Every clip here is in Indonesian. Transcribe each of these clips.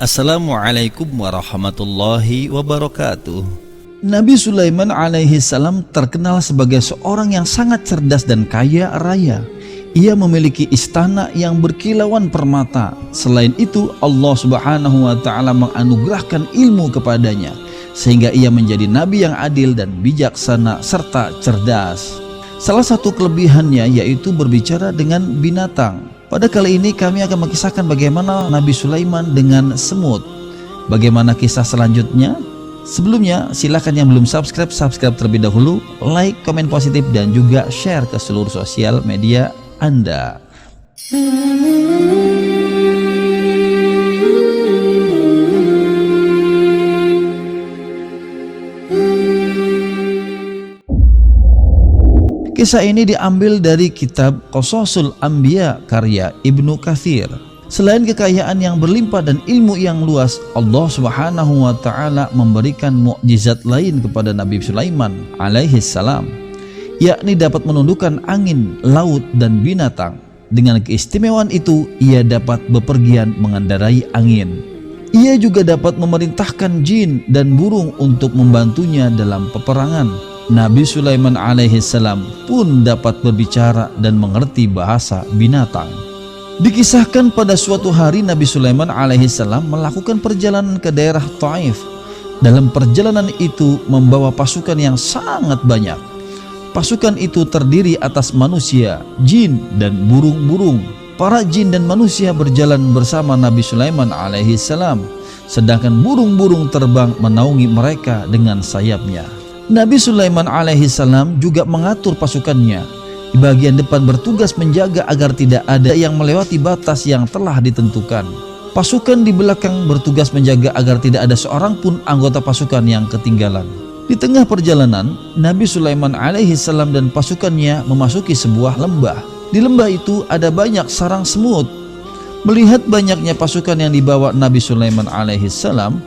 Assalamualaikum warahmatullahi wabarakatuh. Nabi Sulaiman alaihi salam terkenal sebagai seorang yang sangat cerdas dan kaya raya. Ia memiliki istana yang berkilauan permata. Selain itu, Allah Subhanahu wa taala menganugerahkan ilmu kepadanya sehingga ia menjadi nabi yang adil dan bijaksana serta cerdas. Salah satu kelebihannya yaitu berbicara dengan binatang. Pada kali ini kami akan mengisahkan bagaimana Nabi Sulaiman dengan semut. Bagaimana kisah selanjutnya? Sebelumnya silakan yang belum subscribe terlebih dahulu, like, komen positif dan juga share ke seluruh sosial media Anda. Kisah ini diambil dari kitab Qasasul Anbiya karya Ibnu Katsir. Selain kekayaan yang berlimpah dan ilmu yang luas, Allah Subhanahu wa taala memberikan mukjizat lain kepada Nabi Sulaiman alaihi salam, yakni dapat menundukkan angin, laut dan binatang. Dengan keistimewaan itu, ia dapat bepergian mengendarai angin. Ia juga dapat memerintahkan jin dan burung untuk membantunya dalam peperangan. Nabi Sulaiman alaihi salam pun dapat berbicara dan mengerti bahasa binatang. Dikisahkan pada suatu hari Nabi Sulaiman alaihi salam melakukan perjalanan ke daerah Taif. Dalam perjalanan itu membawa pasukan yang sangat banyak. Pasukan itu terdiri atas manusia, jin dan burung-burung. Para jin dan manusia berjalan bersama Nabi Sulaiman alaihi salam, sedangkan burung-burung terbang menaungi mereka dengan sayapnya. Nabi Sulaiman alaihi salam juga mengatur pasukannya. Di bagian depan bertugas menjaga agar tidak ada yang melewati batas yang telah ditentukan. Pasukan di belakang bertugas menjaga agar tidak ada seorang pun anggota pasukan yang ketinggalan. Di tengah perjalanan, Nabi Sulaiman alaihi salam dan pasukannya memasuki sebuah lembah. Di lembah itu ada banyak sarang semut. Melihat banyaknya pasukan yang dibawa Nabi Sulaiman alaihi salam,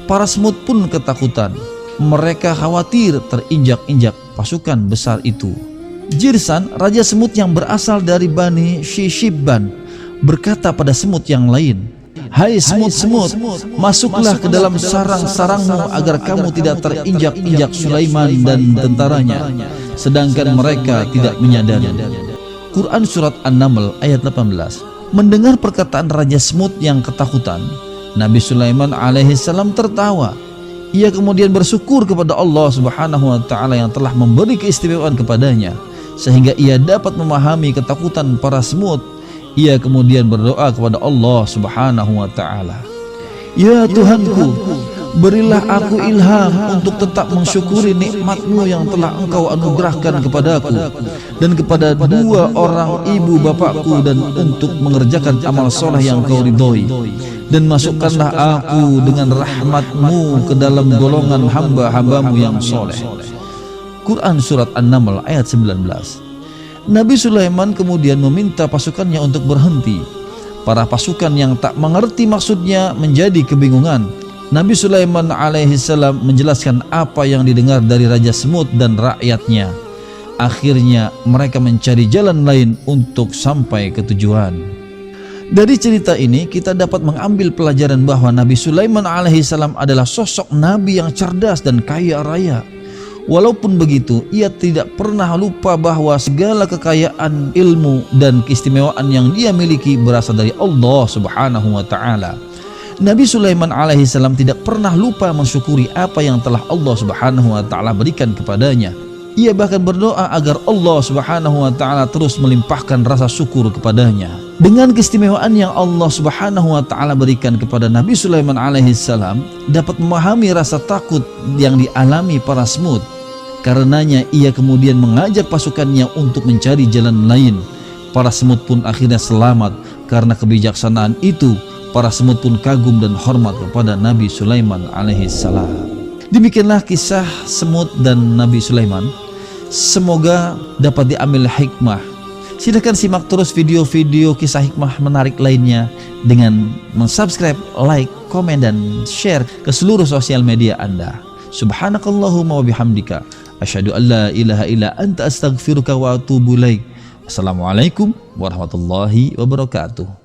para semut pun ketakutan. Mereka khawatir terinjak-injak pasukan besar itu. Jirsan, raja semut yang berasal dari Bani Shishibban, berkata pada semut yang lain, "Hai semut-semut, masuklah ke dalam sarang-sarangmu agar kamu tidak terinjak-injak Sulaiman dan tentaranya, sedangkan mereka tidak menyadari." Quran Surat An-Naml ayat 18. Mendengar perkataan raja semut yang ketakutan, Nabi Sulaiman alaihi salam tertawa. Ia kemudian bersyukur kepada Allah Subhanahu wa taala yang telah memberi keistimewaan kepadanya sehingga ia dapat memahami ketakutan para semut. Ia kemudian berdoa kepada Allah Subhanahu wa taala, "Ya Tuhanku, berilah aku ilham untuk tetap mensyukuri nikmat-Mu yang telah Engkau anugerahkan kepadaku dan kepada dua orang ibu bapakku, dan untuk mengerjakan amal soleh yang Kau ridhoi. Dan masukkanlah aku dengan rahmat-Mu ke dalam golongan hamba-hamba-Mu yang soleh." Quran Surat An-Naml ayat 19. Nabi Sulaiman kemudian meminta pasukannya untuk berhenti. Para pasukan yang tak mengerti maksudnya menjadi kebingungan. Nabi Sulaiman alaihi salam menjelaskan apa yang didengar dari Raja Semut dan rakyatnya. Akhirnya mereka mencari jalan lain untuk sampai ke tujuan. Dari cerita ini kita dapat mengambil pelajaran bahwa Nabi Sulaiman alaihi salam adalah sosok nabi yang cerdas dan kaya raya. Walaupun begitu, ia tidak pernah lupa bahwa segala kekayaan, ilmu dan keistimewaan yang dia miliki berasal dari Allah Subhanahu wa taala. Nabi Sulaiman alaihi salam tidak pernah lupa mensyukuri apa yang telah Allah Subhanahu wa taala berikan kepadanya. Ia bahkan berdoa agar Allah Subhanahu wa taala terus melimpahkan rasa syukur kepadanya. Dengan keistimewaan yang Allah Subhanahu wa taala berikan kepada Nabi Sulaiman alaihi salam, dapat memahami rasa takut yang dialami para semut. Karenanya ia kemudian mengajak pasukannya untuk mencari jalan lain. Para semut pun akhirnya selamat. Karena kebijaksanaan itu, para semut pun kagum dan hormat kepada Nabi Sulaiman alaihi salam. Demikianlah kisah semut dan Nabi Sulaiman. Semoga dapat diambil hikmah. Silahkan simak terus video-video kisah hikmah menarik lainnya dengan mensubscribe, like, komen, dan share ke seluruh sosial media Anda. Subhanakallahumma wa bihamdika, asyhadu an la ilaha illa anta astaghfiruka wa atubu ilaik. Assalamualaikum warahmatullahi wabarakatuh.